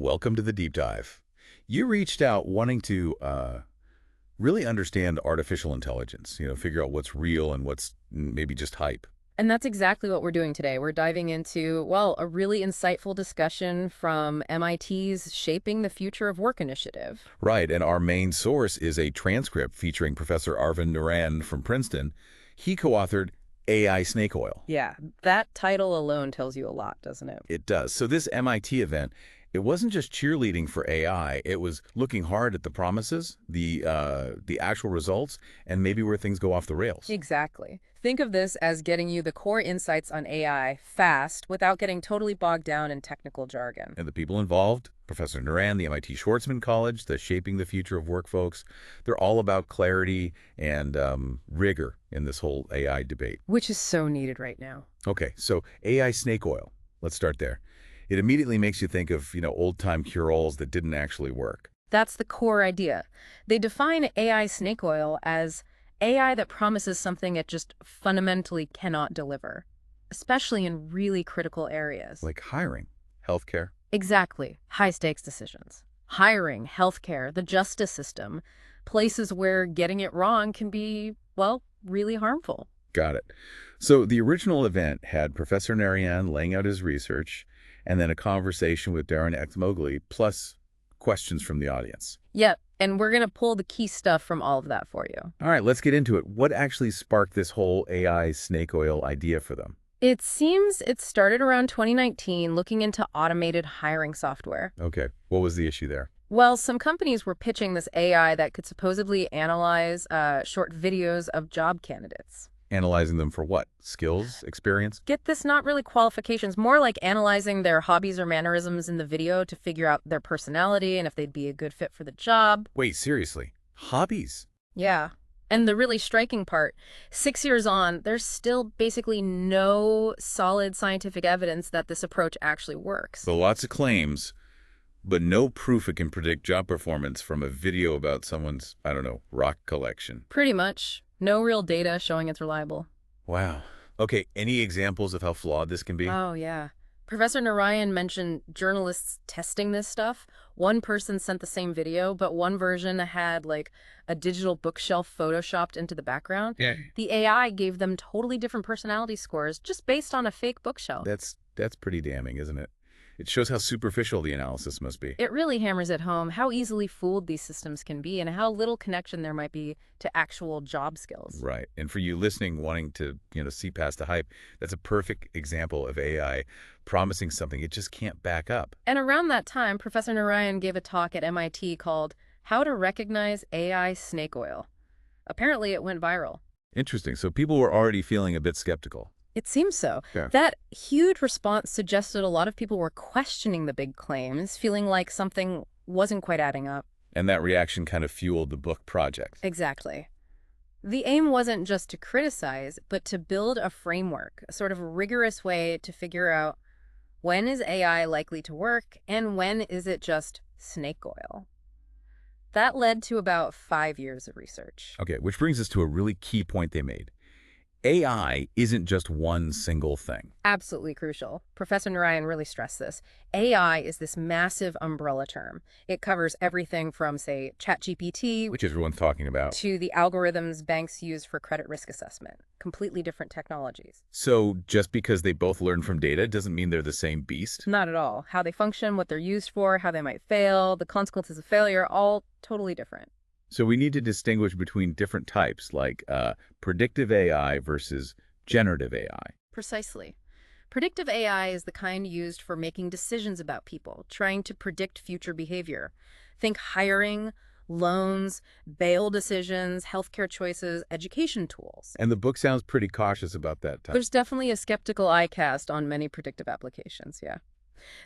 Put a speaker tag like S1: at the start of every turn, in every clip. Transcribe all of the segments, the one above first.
S1: Welcome to the deep dive. You reached out wanting to really understand artificial intelligence, figure out what's real and what's maybe just hype.
S2: And that's exactly what we're doing today. We're diving into, well, a really insightful discussion from MIT's Shaping the Future of Work initiative.
S1: Right, and our main source is a transcript featuring Professor Arvind Narayanan from Princeton. He co-authored AI Snake Oil.
S2: Yeah, that title alone tells you a lot, doesn't it?
S1: It does. So this MIT event, it wasn't just cheerleading for AI. It was looking hard at the promises, the actual results, and maybe where things go off the rails.
S2: Exactly. Think of this as getting you the core insights on AI fast without getting totally bogged down in technical jargon.
S1: And the people involved, Professor Naran, the MIT Schwarzman College, the Shaping the Future of Work folks, they're all about clarity and rigor in this whole AI debate.
S2: Which is so needed right now.
S1: Okay, so AI snake oil. Let's start there. It immediately makes you think of, old-time cure-alls that didn't actually work.
S2: That's the core idea. They define AI snake oil as AI that promises something it just fundamentally cannot deliver, especially in really critical areas.
S1: Like hiring, healthcare.
S2: Exactly. High-stakes decisions. Hiring, healthcare, the justice system, places where getting it wrong can be, well, really harmful.
S1: Got it. So the original event had Professor Narayan laying out his research, and then a conversation with Darren Ekmogli, plus questions from the audience.
S2: Yep, and we're going to pull the key stuff from all of that for you.
S1: All right, let's get into it. What actually sparked this whole AI snake oil idea for them?
S2: It seems it started around 2019 looking into automated hiring software.
S1: Okay, what was the issue there?
S2: Well, some companies were pitching this AI that could supposedly analyze short videos of job candidates.
S1: Analyzing them for what? Skills? Experience?
S2: Get this, not really qualifications, more like analyzing their hobbies or mannerisms in the video to figure out their personality and if they'd be a good fit for the job.
S1: Wait, seriously? Hobbies?
S2: Yeah. And the really striking part, 6 years on, there's still basically no solid scientific evidence that this approach actually works.
S1: So lots of claims, but no proof it can predict job performance from a video about someone's, I don't know, rock collection.
S2: Pretty much. No real data showing it's reliable.
S1: Wow. Okay, any examples of how flawed this can be?
S2: Oh, yeah. Professor Narayan mentioned journalists testing this stuff. One person sent the same video, but one version had like a digital bookshelf photoshopped into the background.
S1: Yeah.
S2: The AI gave them totally different personality scores just based on a fake bookshelf.
S1: That's pretty damning, isn't it? It shows how superficial the analysis must be.
S2: It really hammers at home how easily fooled these systems can be and how little connection there might be to actual job skills.
S1: Right. And for you listening, wanting to, see past the hype, that's a perfect example of AI promising something it just can't back up.
S2: And around that time, Professor Narayan gave a talk at MIT called How to Recognize AI Snake Oil. Apparently, it went viral.
S1: Interesting. So people were already feeling a bit skeptical.
S2: It seems so.
S1: Yeah.
S2: That huge response suggested a lot of people were questioning the big claims, feeling like something wasn't quite adding up.
S1: And that reaction kind of fueled the book project.
S2: Exactly. The aim wasn't just to criticize, but to build a framework, a sort of rigorous way to figure out when is AI likely to work and when is it just snake oil. That led to about 5 years of research.
S1: Okay, which brings us to a really key point they made. AI isn't just one single thing.
S2: Absolutely crucial. Professor Narayan really stressed this. AI is this massive umbrella term. It covers everything from, say, ChatGPT,
S1: Which everyone's talking about.
S2: to the algorithms banks use for credit risk assessment. Completely different technologies.
S1: So just because they both learn from data doesn't mean they're the same beast?
S2: Not at all. How they function, what they're used for, how they might fail, the consequences of failure, all totally different.
S1: So we need to distinguish between different types, like predictive AI versus generative AI.
S2: Precisely. Predictive AI is the kind used for making decisions about people, trying to predict future behavior. Think hiring, loans, bail decisions, healthcare choices, education tools.
S1: And the book sounds pretty cautious about that type.
S2: There's definitely a skeptical eye cast on many predictive applications, yeah.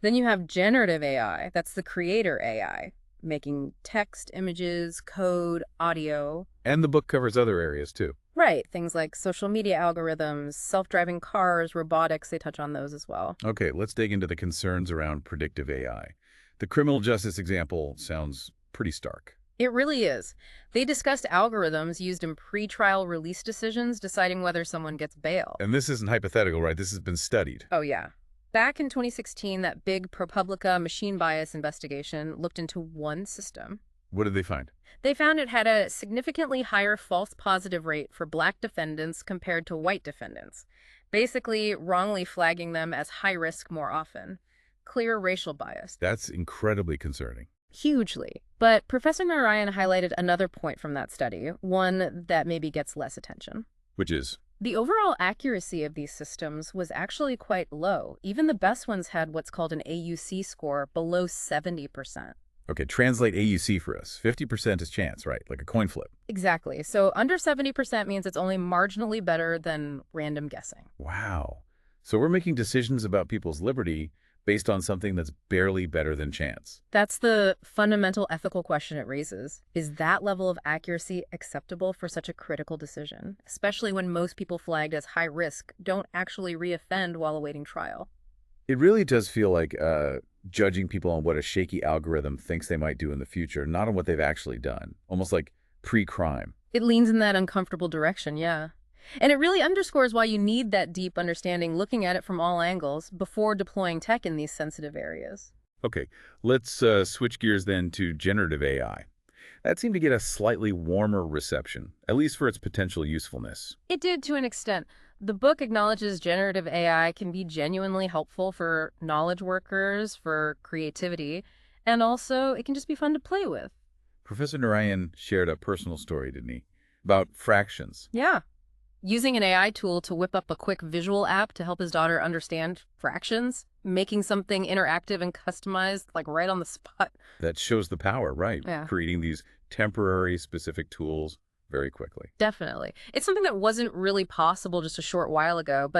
S2: Then you have generative AI, that's the creator AI, making text, images, code, audio.
S1: And the book covers other areas, too.
S2: Right, things like social media algorithms, self-driving cars, robotics, they touch on those as well.
S1: Okay, let's dig into the concerns around predictive AI. The criminal justice example sounds pretty stark.
S2: It really is. They discussed algorithms used in pretrial release decisions deciding whether someone gets bail.
S1: And this isn't hypothetical, right? This has been studied.
S2: Oh, yeah. Back in 2016, that big ProPublica machine bias investigation looked into one system.
S1: What did they find?
S2: They found it had a significantly higher false positive rate for black defendants compared to white defendants, basically wrongly flagging them as high risk more often. Clear racial bias.
S1: That's incredibly concerning.
S2: Hugely. But Professor Narayan highlighted another point from that study, one that maybe gets less attention.
S1: Which is?
S2: The overall accuracy of these systems was actually quite low. Even the best ones had what's called an AUC score below 70%.
S1: Okay, translate AUC for us. 50% is chance, right? Like a coin flip.
S2: Exactly. So under 70% means it's only marginally better than random guessing.
S1: Wow. So we're making decisions about people's liberty based on something that's barely better than chance.
S2: That's the fundamental ethical question it raises. Is that level of accuracy acceptable for such a critical decision, especially when most people flagged as high risk don't actually reoffend while awaiting trial?
S1: It really does feel like judging people on what a shaky algorithm thinks they might do in the future, not on what they've actually done. Almost like pre-crime.
S2: It leans in that uncomfortable direction, yeah. And it really underscores why you need that deep understanding, looking at it from all angles before deploying tech in these sensitive areas.
S1: Okay, let's switch gears then to generative AI. That seemed to get a slightly warmer reception, at least for its potential usefulness.
S2: It did to an extent. The book acknowledges generative AI can be genuinely helpful for knowledge workers, for creativity, and also it can just be fun to play with.
S1: Professor Narayan shared a personal story, didn't he? About fractions.
S2: Yeah. Using an AI tool to whip up a quick visual app to help his daughter understand fractions, making something interactive and customized, like right on the spot.
S1: That shows the power, right?
S2: Yeah.
S1: Creating these temporary specific tools very quickly.
S2: Definitely. It's something that wasn't really possible just a short while ago,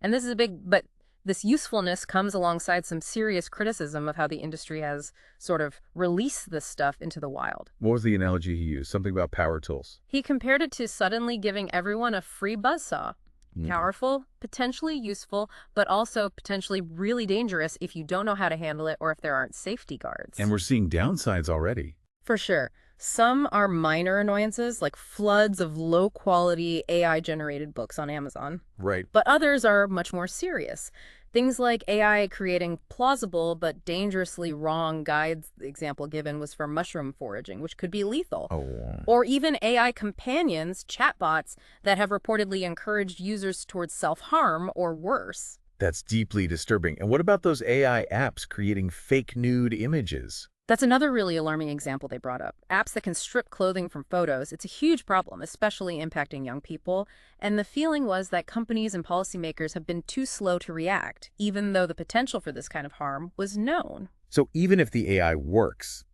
S2: and this is a but this usefulness comes alongside some serious criticism of how the industry has sort of released this stuff into the wild.
S1: What was the analogy he used? Something about power tools.
S2: He compared it to suddenly giving everyone a free buzzsaw. Powerful, potentially useful, but also potentially really dangerous if you don't know how to handle it or if there aren't safety guards.
S1: And we're seeing downsides already.
S2: For sure. Some are minor annoyances, like floods of low-quality AI-generated books on Amazon.
S1: Right.
S2: But others are much more serious. Things like AI creating plausible but dangerously wrong guides. The example given was for mushroom foraging, which could be lethal.
S1: Oh.
S2: Or even AI companions, chatbots, that have reportedly encouraged users towards self-harm or worse.
S1: That's deeply disturbing. And what about those AI apps creating fake nude images?
S2: That's another really alarming example they brought up. Apps that can strip clothing from photos. It's a huge problem, especially impacting young people. And the feeling was that companies and policymakers have been too slow to react, even though the potential for this kind of harm was known.
S1: So even if the AI works,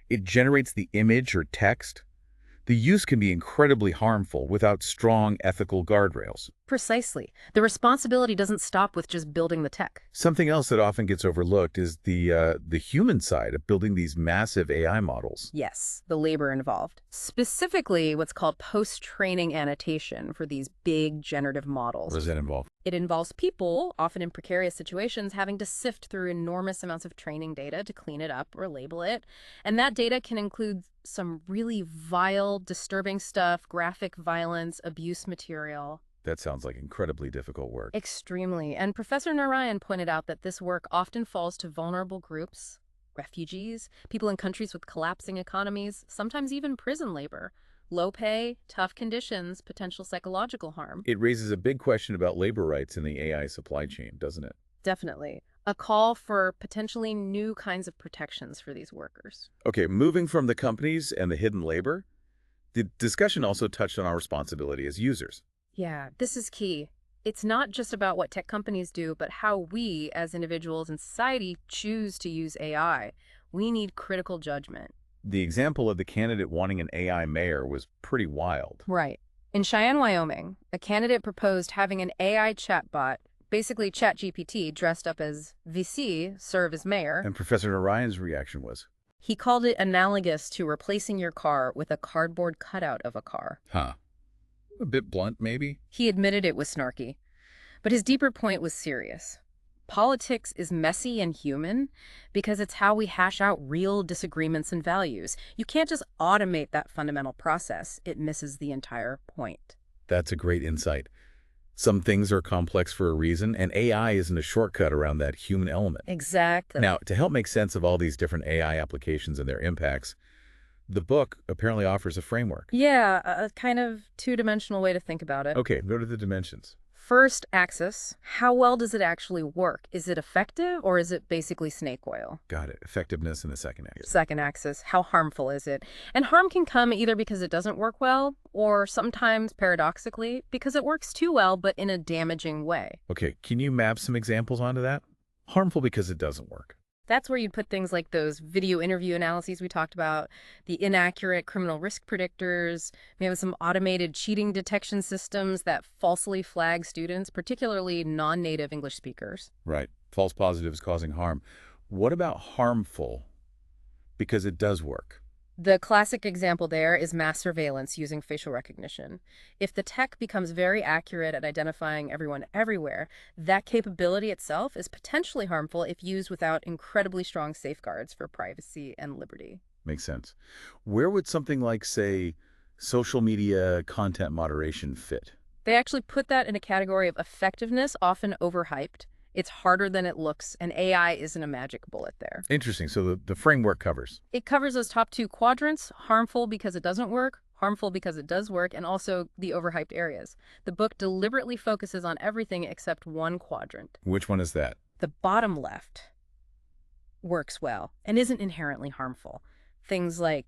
S1: it generates the image or text, the use can be incredibly harmful without strong ethical guardrails.
S2: Precisely. The responsibility doesn't stop with just building the tech.
S1: Something else that often gets overlooked is the human side of building these massive AI models.
S2: Yes, the labor involved. Specifically, what's called post-training annotation for these big generative models.
S1: What does that involve?
S2: It involves people, often in precarious situations, having to sift through enormous amounts of training data to clean it up or label it. And that data can include some really vile, disturbing stuff, graphic violence, abuse material.
S1: That sounds like incredibly difficult work.
S2: Extremely. And Professor Narayan pointed out that this work often falls to vulnerable groups, refugees, people in countries with collapsing economies, sometimes even prison labor. Low pay, tough conditions, potential psychological harm.
S1: It raises a big question about labor rights in the AI supply chain, doesn't it?
S2: Definitely. A call for potentially new kinds of protections for these workers.
S1: Okay, moving from the companies and the hidden labor, the discussion also touched on our responsibility as users.
S2: Yeah, this is key. It's not just about what tech companies do, but how we, as individuals in society, choose to use AI. We need critical judgment.
S1: The example of the candidate wanting an AI mayor was pretty wild.
S2: Right. In Cheyenne, Wyoming, a candidate proposed having an AI chatbot, basically ChatGPT dressed up as VC, serve as mayor.
S1: And Professor Narayan's reaction was?
S2: He called it analogous to replacing your car with a cardboard cutout of a car.
S1: Huh. A bit blunt, maybe?
S2: He admitted it was snarky. But his deeper point was serious. Politics is messy and human because it's how we hash out real disagreements and values. You can't just automate that fundamental process. It misses the entire point.
S1: That's a great insight. Some things are complex for a reason, and AI isn't a shortcut around that human element.
S2: Exactly.
S1: Now, to help make sense of all these different AI applications and their impacts, the book apparently offers a framework.
S2: Yeah, a kind of two-dimensional way to think about it.
S1: Okay, go to the dimensions.
S2: First axis, how well does it actually work? Is it effective or is it basically snake oil?
S1: Got it. Effectiveness in the second axis.
S2: Second axis, how harmful is it? And harm can come either because it doesn't work well or sometimes, paradoxically, because it works too well but in a damaging way.
S1: Okay, can you map some examples onto that? Harmful because it doesn't work.
S2: That's where you'd put things like those video interview analyses we talked about, the inaccurate criminal risk predictors, maybe some automated cheating detection systems that falsely flag students, particularly non-native English speakers.
S1: Right. False positives causing harm. What about harmful because it does work?
S2: The classic example there is mass surveillance using facial recognition. If the tech becomes very accurate at identifying everyone everywhere, that capability itself is potentially harmful if used without incredibly strong safeguards for privacy and liberty.
S1: Makes sense. Where would something like, say, social media content moderation fit?
S2: They actually put that in a category of effectiveness, often overhyped. It's harder than it looks, and AI isn't a magic bullet there.
S1: Interesting. So the framework covers.
S2: It covers those top two quadrants, harmful because it doesn't work, harmful because it does work, and also the overhyped areas. The book deliberately focuses on everything except one quadrant.
S1: Which one is that?
S2: The bottom left works well and isn't inherently harmful. Things like,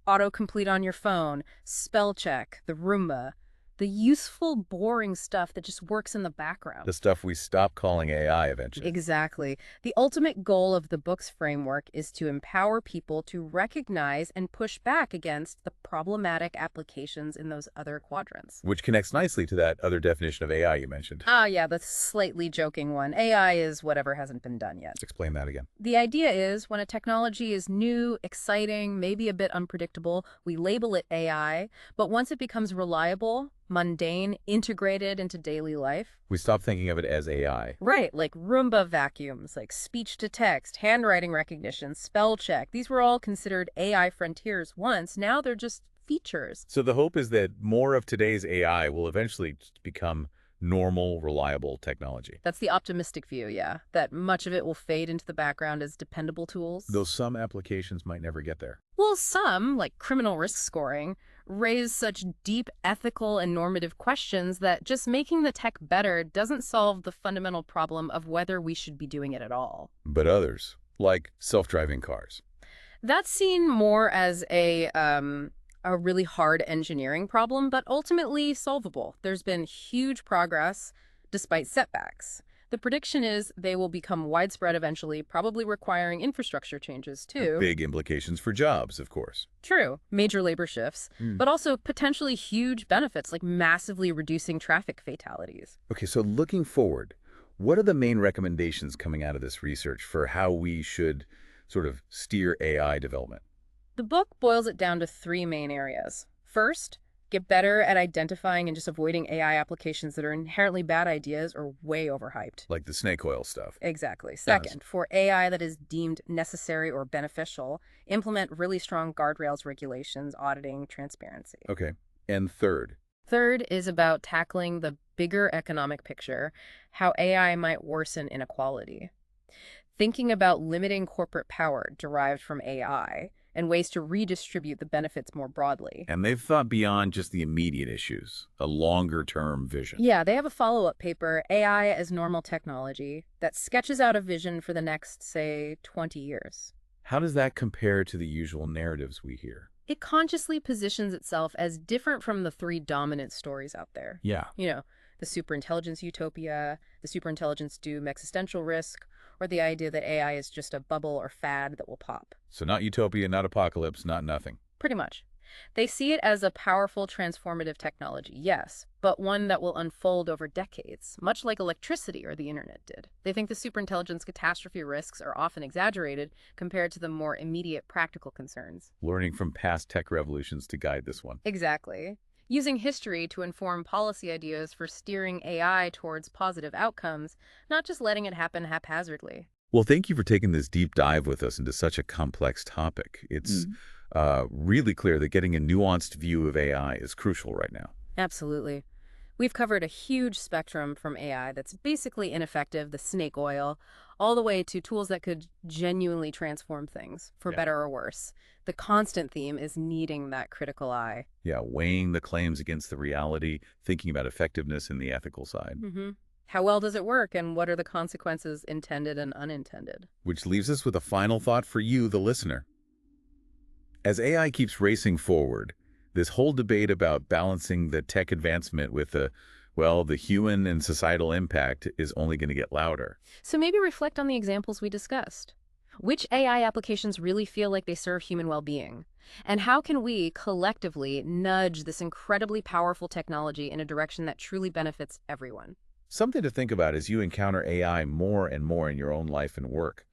S2: autocomplete on your phone, spell check, the Roomba, the useful, boring stuff that just works in the background.
S1: The stuff we stop calling AI eventually.
S2: Exactly. The ultimate goal of the book's framework is to empower people to recognize and push back against the problematic applications in those other quadrants.
S1: Which connects nicely to that other definition of AI you mentioned.
S2: Ah, yeah, the slightly joking one. AI is whatever hasn't been done yet.
S1: Let's explain that again.
S2: The idea is when a technology is new, exciting, maybe a bit unpredictable, we label it AI, but once it becomes reliable, mundane, integrated into daily life.
S1: We stop thinking of it as AI.
S2: Right, like Roomba vacuums, like speech to text, handwriting recognition, spell check. These were all considered AI frontiers once. Now they're just features.
S1: So the hope is that more of today's AI will eventually just become normal, reliable technology.
S2: That's the optimistic view, yeah. That much of it will fade into the background as dependable tools.
S1: Though some applications might never get there.
S2: Well, some, like criminal risk scoring, raise such deep ethical and normative questions that just making the tech better doesn't solve the fundamental problem of whether we should be doing it at all.
S1: But others, like self-driving cars.
S2: That's seen more as a really hard engineering problem, but ultimately solvable. There's been huge progress despite setbacks. The prediction is they will become widespread eventually, probably requiring infrastructure changes too.
S1: Big implications for jobs, of course.
S2: True, major labor shifts, but also potentially huge benefits like massively reducing traffic fatalities.
S1: Okay, so looking forward, what are the main recommendations coming out of this research for how we should sort of steer AI development?
S2: The book boils it down to three main areas. First, get better at identifying and just avoiding AI applications that are inherently bad ideas or way overhyped.
S1: Like the snake oil stuff.
S2: Exactly. Second, for AI that is deemed necessary or beneficial, implement really strong guardrails, regulations, auditing, transparency.
S1: Okay. And third?
S2: Third is about tackling the bigger economic picture, how AI might worsen inequality. Thinking about limiting corporate power derived from AI and ways to redistribute the benefits more broadly.
S1: And they've thought beyond just the immediate issues, a longer-term vision.
S2: Yeah, they have a follow-up paper, AI as Normal Technology, that sketches out a vision for the next, say, 20 years.
S1: How does that compare to the usual narratives we hear?
S2: It consciously positions itself as different from the three dominant stories out there.
S1: Yeah.
S2: The superintelligence utopia, the superintelligence doom existential risk, or the idea that AI is just a bubble or fad that will pop.
S1: So not utopia, not apocalypse, not nothing.
S2: Pretty much. They see it as a powerful transformative technology, yes, but one that will unfold over decades, much like electricity or the internet did. They think the superintelligence catastrophe risks are often exaggerated compared to the more immediate practical concerns.
S1: Learning from past tech revolutions to guide this one.
S2: Exactly. Using history to inform policy ideas for steering AI towards positive outcomes, not just letting it happen haphazardly.
S1: Well, thank you for taking this deep dive with us into such a complex topic. It's really clear that getting a nuanced view of AI is crucial right now.
S2: Absolutely. We've covered a huge spectrum from AI that's basically ineffective, the snake oil, all the way to tools that could genuinely transform things, for
S1: Yeah.
S2: better or worse. The constant theme is needing that critical eye.
S1: Yeah, weighing the claims against the reality, thinking about effectiveness and the ethical side.
S2: hmm How well does it work, and what are the consequences intended and unintended?
S1: Which leaves us with a final thought for you, the listener. As AI keeps racing forward, this whole debate about balancing the tech advancement with the human and societal impact is only going to get louder.
S2: So maybe reflect on the examples we discussed. Which AI applications really feel like they serve human well-being? And how can we collectively nudge this incredibly powerful technology in a direction that truly benefits everyone?
S1: Something to think about as you encounter AI more and more in your own life and work.